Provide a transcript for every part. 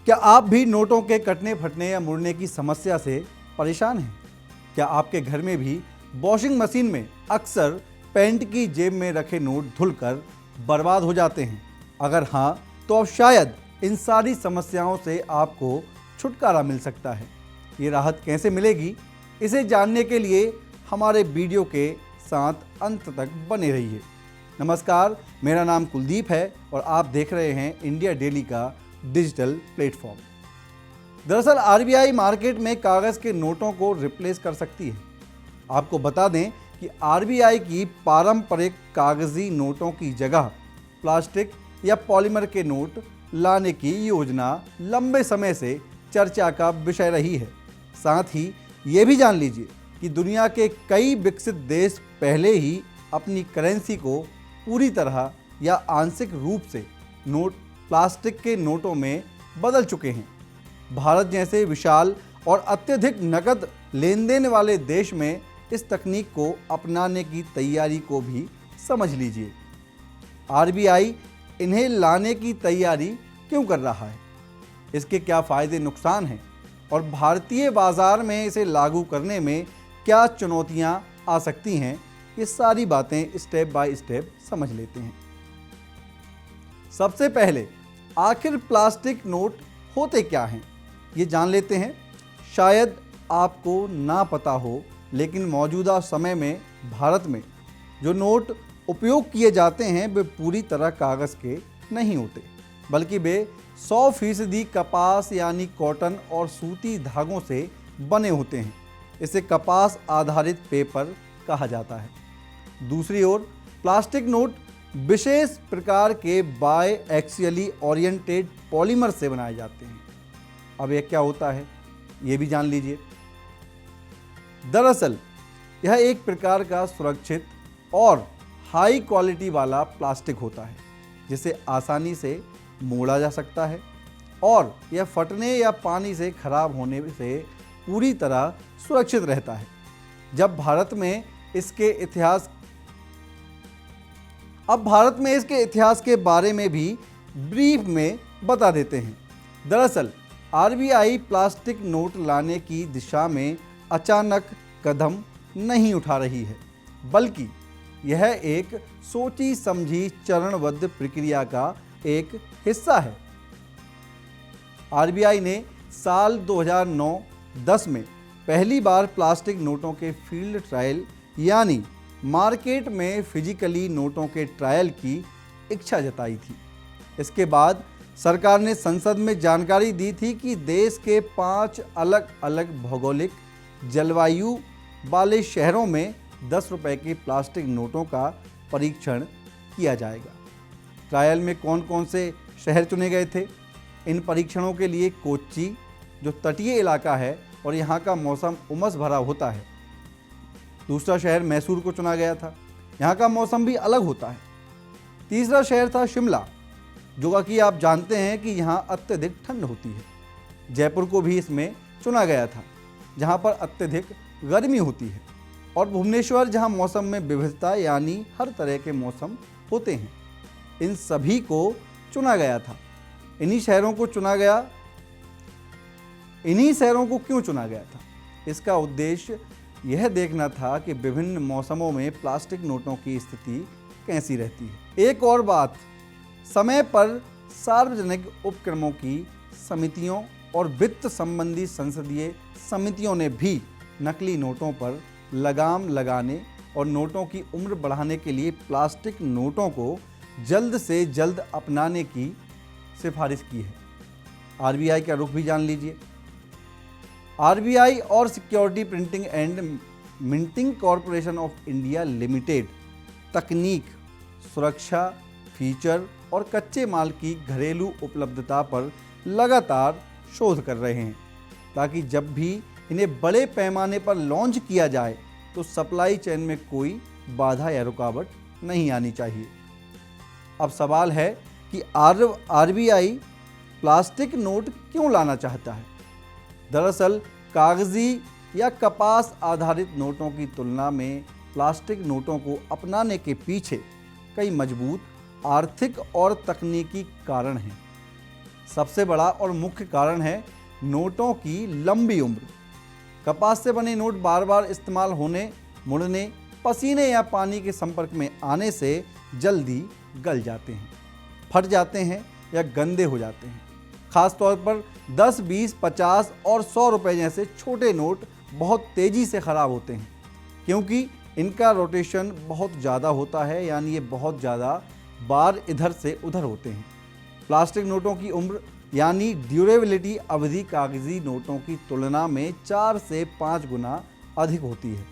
क्या आप भी नोटों के कटने फटने या मुड़ने की समस्या से परेशान हैं? क्या आपके घर में भी वॉशिंग मशीन में अक्सर पैंट की जेब में रखे नोट धुलकर बर्बाद हो जाते हैं? अगर हाँ, तो अब शायद इन सारी समस्याओं से आपको छुटकारा मिल सकता है। ये राहत कैसे मिलेगी, इसे जानने के लिए हमारे वीडियो के साथ अंत तक बने रहिए। नमस्कार, मेरा नाम कुलदीप है और आप देख रहे हैं इंडिया डेली का डिजिटल प्लेटफॉर्म। दरअसल आरबीआई मार्केट में कागज़ के नोटों को रिप्लेस कर सकती है। आपको बता दें कि आरबीआई की पारंपरिक कागजी नोटों की जगह प्लास्टिक या पॉलीमर के नोट लाने की योजना लंबे समय से चर्चा का विषय रही है। साथ ही ये भी जान लीजिए कि दुनिया के कई विकसित देश पहले ही अपनी करेंसी को पूरी तरह या आंशिक रूप से प्लास्टिक के नोटों में बदल चुके हैं। भारत जैसे विशाल और अत्यधिक नकद लेन देन वाले देश में इस तकनीक को अपनाने की तैयारी को भी समझ लीजिए। आरबीआई इन्हें लाने की तैयारी क्यों कर रहा है, इसके क्या फ़ायदे नुकसान हैं और भारतीय बाजार में इसे लागू करने में क्या चुनौतियां आ सकती हैं, ये सारी बातें स्टेप बाय स्टेप समझ लेते हैं। सबसे पहले आखिर प्लास्टिक नोट होते क्या हैं, ये जान लेते हैं। शायद आपको ना पता हो, लेकिन मौजूदा समय में भारत में जो नोट उपयोग किए जाते हैं वे पूरी तरह कागज़ के नहीं होते, बल्कि वे 100% कपास यानी कॉटन और सूती धागों से बने होते हैं। इसे कपास आधारित पेपर कहा जाता है। दूसरी ओर प्लास्टिक नोट विशेष प्रकार के बाय एक्सियली ओरिएंटेड पॉलीमर से बनाए जाते हैं। अब यह क्या होता है, ये भी जान लीजिए। दरअसल यह एक प्रकार का सुरक्षित और हाई क्वालिटी वाला प्लास्टिक होता है, जिसे आसानी से मोड़ा जा सकता है और यह फटने या पानी से खराब होने से पूरी तरह सुरक्षित रहता है। अब भारत में इसके इतिहास के बारे में भी ब्रीफ में बता देते हैं। दरअसल आरबीआई प्लास्टिक नोट लाने की दिशा में अचानक कदम नहीं उठा रही है, बल्कि यह एक सोची समझी चरणबद्ध प्रक्रिया का एक हिस्सा है। आरबीआई ने साल 2009-10 में पहली बार प्लास्टिक नोटों के फील्ड ट्रायल यानी मार्केट में फिजिकली नोटों के ट्रायल की इच्छा जताई थी। इसके बाद सरकार ने संसद में जानकारी दी थी कि देश के 5 अलग अलग भौगोलिक जलवायु वाले शहरों में 10 रुपए के प्लास्टिक नोटों का परीक्षण किया जाएगा। ट्रायल में कौन कौन से शहर चुने गए थे? इन परीक्षणों के लिए कोच्चि, जो तटीय इलाका है और यहाँ का मौसम उमस भरा होता है। दूसरा शहर मैसूर को चुना गया था, यहाँ का मौसम भी अलग होता है। तीसरा शहर था शिमला, जो कि आप जानते हैं कि यहाँ अत्यधिक ठंड होती है। जयपुर को भी इसमें चुना गया था, जहाँ पर अत्यधिक गर्मी होती है। और भुवनेश्वर, जहाँ मौसम में विविधता यानी हर तरह के मौसम होते हैं। इन सभी को चुना गया था। इन्हीं शहरों को क्यों चुना गया था? इसका उद्देश्य यह देखना था कि विभिन्न मौसमों में प्लास्टिक नोटों की स्थिति कैसी रहती है। एक और बात, समय पर सार्वजनिक उपक्रमों की समितियों और वित्त संबंधी संसदीय समितियों ने भी नकली नोटों पर लगाम लगाने और नोटों की उम्र बढ़ाने के लिए प्लास्टिक नोटों को जल्द से जल्द अपनाने की सिफारिश की है। आरबीआई का रुख भी जान लीजिए। आरबीआई और security printing and minting corporation of India limited तकनीक, सुरक्षा, फीचर और कच्चे माल की घरेलू उपलब्धता पर लगातार शोध कर रहे हैं, ताकि जब भी इन्हें बड़े पैमाने पर लॉन्च किया जाए तो सप्लाई चेन में कोई बाधा या रुकावट नहीं आनी चाहिए। अब सवाल है कि आरबीआई प्लास्टिक नोट क्यों लाना चाहता है? दरअसल कागजी या कपास आधारित नोटों की तुलना में प्लास्टिक नोटों को अपनाने के पीछे कई मजबूत आर्थिक और तकनीकी कारण हैं। सबसे बड़ा और मुख्य कारण है नोटों की लंबी उम्र। कपास से बने नोट बार बार इस्तेमाल होने, मुड़ने, पसीने या पानी के संपर्क में आने से जल्दी गल जाते हैं, फट जाते हैं या गंदे हो जाते हैं। खास तौर पर 10, 20, 50 और 100 रुपए जैसे छोटे नोट बहुत तेज़ी से ख़राब होते हैं क्योंकि इनका रोटेशन बहुत ज़्यादा होता है, यानी ये बहुत ज़्यादा बार इधर से उधर होते हैं। प्लास्टिक नोटों की उम्र यानी ड्यूरेबिलिटी अवधि कागजी नोटों की तुलना में 4 से 5 गुना अधिक होती है।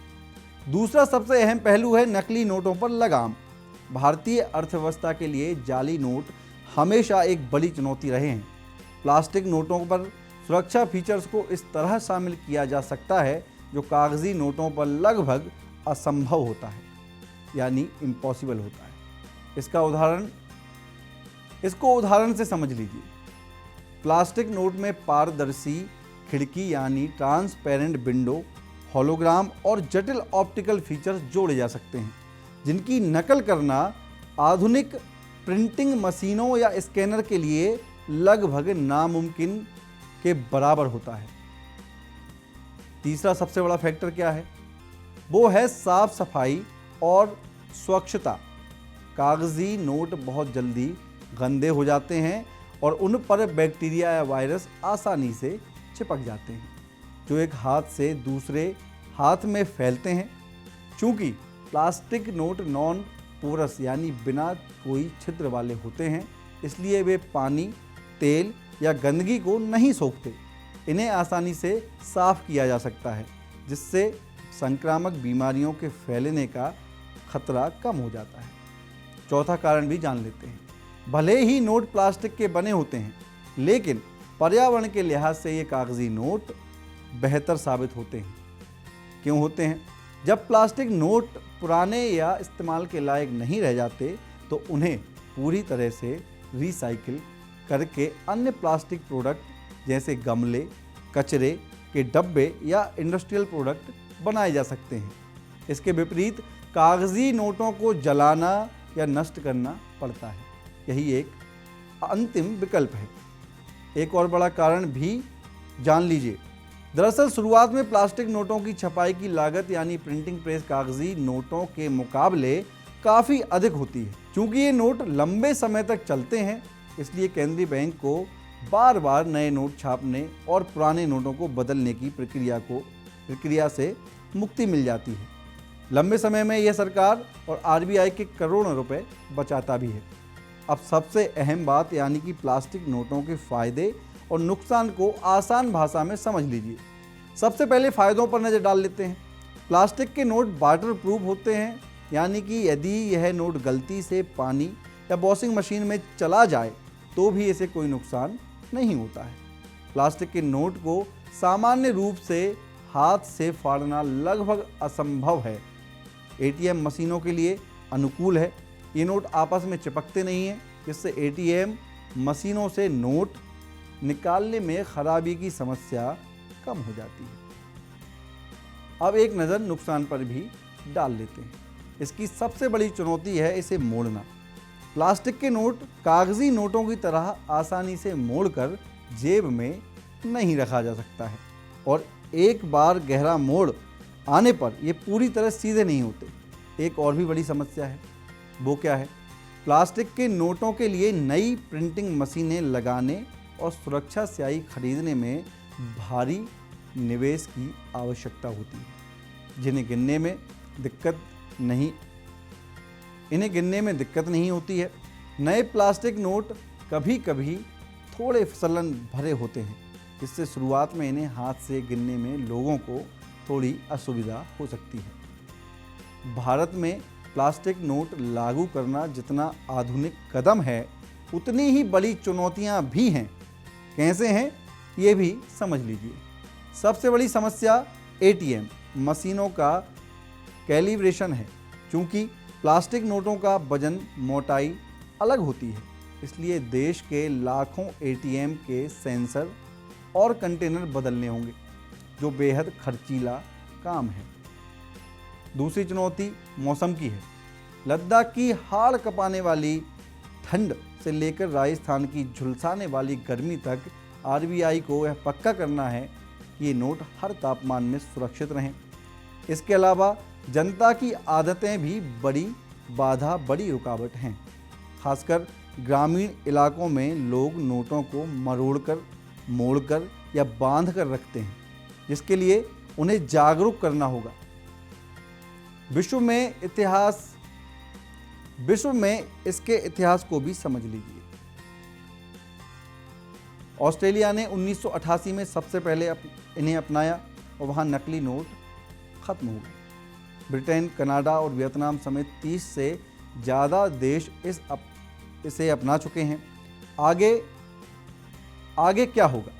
दूसरा सबसे अहम पहलू है नकली नोटों पर लगाम। भारतीय अर्थव्यवस्था के लिए जाली नोट हमेशा एक बड़ी चुनौती रहे हैं। प्लास्टिक नोटों पर सुरक्षा फीचर्स को इस तरह शामिल किया जा सकता है जो कागजी नोटों पर लगभग असंभव होता है, यानी इम्पॉसिबल होता है। इसको उदाहरण से समझ लीजिए। प्लास्टिक नोट में पारदर्शी खिड़की यानी ट्रांसपेरेंट विंडो, होलोग्राम और जटिल ऑप्टिकल फीचर्स जोड़े जा सकते हैं जिनकी नकल करना आधुनिक प्रिंटिंग मशीनों या स्कैनर के लिए लगभग नामुमकिन के बराबर होता है। तीसरा सबसे बड़ा फैक्टर क्या है? वो है साफ सफाई और स्वच्छता। कागजी नोट बहुत जल्दी गंदे हो जाते हैं और उन पर बैक्टीरिया या वायरस आसानी से चिपक जाते हैं जो एक हाथ से दूसरे हाथ में फैलते हैं। चूँकि प्लास्टिक नोट नॉन पोरस यानी बिना कोई छिद्र वाले होते हैं, इसलिए वे पानी, तेल या गंदगी को नहीं सोखते। इन्हें आसानी से साफ किया जा सकता है जिससे संक्रामक बीमारियों के फैलने का खतरा कम हो जाता है। चौथा कारण भी जान लेते हैं। भले ही नोट प्लास्टिक के बने होते हैं, लेकिन पर्यावरण के लिहाज से ये कागजी नोट बेहतर साबित होते हैं। क्यों होते हैं? जब प्लास्टिक नोट पुराने या इस्तेमाल के लायक नहीं रह जाते तो उन्हें पूरी तरह से रिसाइकिल करके अन्य प्लास्टिक प्रोडक्ट जैसे गमले, कचरे के डब्बे या इंडस्ट्रियल प्रोडक्ट बनाए जा सकते हैं। इसके विपरीत कागजी नोटों को जलाना या नष्ट करना पड़ता है। यही एक अंतिम विकल्प है। एक और बड़ा कारण भी जान लीजिए। दरअसल शुरुआत में प्लास्टिक नोटों की छपाई की लागत यानी प्रिंटिंग प्रेस कागजी नोटों के मुकाबले काफ़ी अधिक होती है। क्योंकि ये नोट लंबे समय तक चलते हैं, इसलिए केंद्रीय बैंक को बार बार नए नोट छापने और पुराने नोटों को बदलने की प्रक्रिया से मुक्ति मिल जाती है। लंबे समय में यह सरकार और आरबीआई के करोड़ों रुपए बचाता भी है। अब सबसे अहम बात यानी कि प्लास्टिक नोटों के फायदे और नुकसान को आसान भाषा में समझ लीजिए। सबसे पहले फ़ायदों पर नज़र डाल लेते हैं। प्लास्टिक के नोट वाटर प्रूफ होते हैं, यानी कि यदि यह नोट गलती से पानी या वॉशिंग मशीन में चला जाए तो भी इसे कोई नुकसान नहीं होता है। प्लास्टिक के नोट को सामान्य रूप से हाथ से फाड़ना लगभग असंभव है। एटीएम मशीनों के लिए अनुकूल है। ये नोट आपस में चिपकते नहीं हैं, जिससे एटीएम मशीनों से नोट निकालने में खराबी की समस्या कम हो जाती है। अब एक नज़र नुकसान पर भी डाल लेते हैं। इसकी सबसे बड़ी चुनौती है इसे मोड़ना। प्लास्टिक के नोट कागजी नोटों की तरह आसानी से मोड़कर जेब में नहीं रखा जा सकता है और एक बार गहरा मोड़ आने पर ये पूरी तरह सीधे नहीं होते। एक और भी बड़ी समस्या है। वो क्या है? प्लास्टिक के नोटों के लिए नई प्रिंटिंग मशीनें लगाने और सुरक्षा स्याही खरीदने में भारी निवेश की आवश्यकता होती है, जिन्हें गिनने में दिक्कत नहीं होती है। नए प्लास्टिक नोट कभी कभी थोड़े फिसलन भरे होते हैं, जिससे शुरुआत में इन्हें हाथ से गिनने में लोगों को थोड़ी असुविधा हो सकती है। भारत में प्लास्टिक नोट लागू करना जितना आधुनिक कदम है, उतनी ही बड़ी चुनौतियां भी हैं। कैसे हैं ये भी समझ लीजिए। सबसे बड़ी समस्या एटीएम मशीनों का कैलिब्रेशन है। चूँकि प्लास्टिक नोटों का वजन, मोटाई अलग होती है, इसलिए देश के लाखों एटीएम के सेंसर और कंटेनर बदलने होंगे, जो बेहद खर्चीला काम है। दूसरी चुनौती मौसम की है। लद्दाख की हाड़ कपाने वाली ठंड से लेकर राजस्थान की झुलसाने वाली गर्मी तक आरबीआई को यह पक्का करना है कि ये नोट हर तापमान में सुरक्षित रहें। इसके अलावा जनता की आदतें भी बड़ी बाधा, बड़ी रुकावट हैं। खासकर ग्रामीण इलाकों में लोग नोटों को मरोड़कर, मोड़कर या बांध कर रखते हैं, जिसके लिए उन्हें जागरूक करना होगा। विश्व में इसके इतिहास को भी समझ लीजिए। ऑस्ट्रेलिया ने 1988 में सबसे पहले इन्हें अपनाया और वहाँ नकली नोट खत्म हो गए। ब्रिटेन, कनाडा और वियतनाम समेत 30 से ज़्यादा देश इसे अपना चुके हैं। आगे क्या होगा?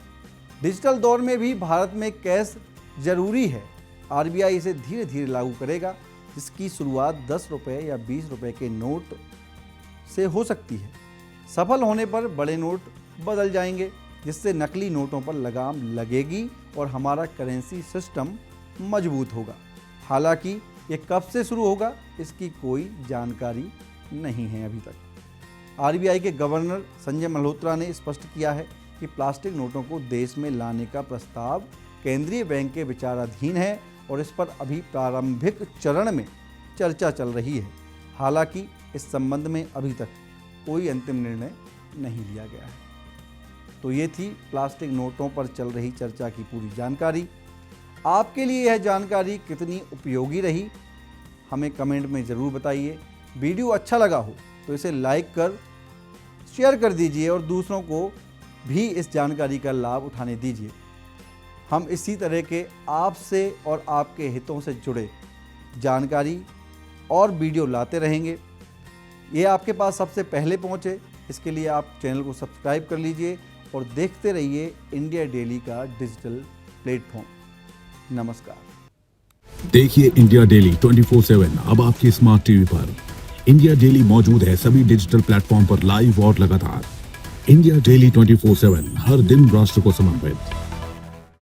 डिजिटल दौर में भी भारत में कैश जरूरी है। आरबीआई इसे धीरे धीरे लागू करेगा, जिसकी शुरुआत 10 रुपये या 20 रुपये के नोट से हो सकती है। सफल होने पर बड़े नोट बदल जाएंगे, जिससे नकली नोटों पर लगाम लगेगी और हमारा करेंसी सिस्टम मजबूत होगा। हालांकि ये कब से शुरू होगा, इसकी कोई जानकारी नहीं है अभी तक। आरबीआई के गवर्नर संजय मल्होत्रा ने स्पष्ट किया है कि प्लास्टिक नोटों को देश में लाने का प्रस्ताव केंद्रीय बैंक के विचाराधीन है और इस पर अभी प्रारंभिक चरण में चर्चा चल रही है। हालांकि इस संबंध में अभी तक कोई अंतिम निर्णय नहीं लिया गया है। तो ये थी प्लास्टिक नोटों पर चल रही चर्चा की पूरी जानकारी। आपके लिए यह जानकारी कितनी उपयोगी रही, हमें कमेंट में ज़रूर बताइए। वीडियो अच्छा लगा हो तो इसे लाइक कर शेयर कर दीजिए और दूसरों को भी इस जानकारी का लाभ उठाने दीजिए। हम इसी तरह के आपसे और आपके हितों से जुड़े जानकारी और वीडियो लाते रहेंगे। ये आपके पास सबसे पहले पहुँचे, इसके लिए आप चैनल को सब्सक्राइब कर लीजिए और देखते रहिए इंडिया डेली का डिजिटल प्लेटफॉर्म। नमस्कार। देखिए इंडिया डेली 24/7 अब आपके स्मार्ट टीवी पर। इंडिया डेली मौजूद है सभी डिजिटल प्लेटफॉर्म पर लाइव और लगातार। इंडिया डेली 24/7 हर दिन राष्ट्र को समर्पित।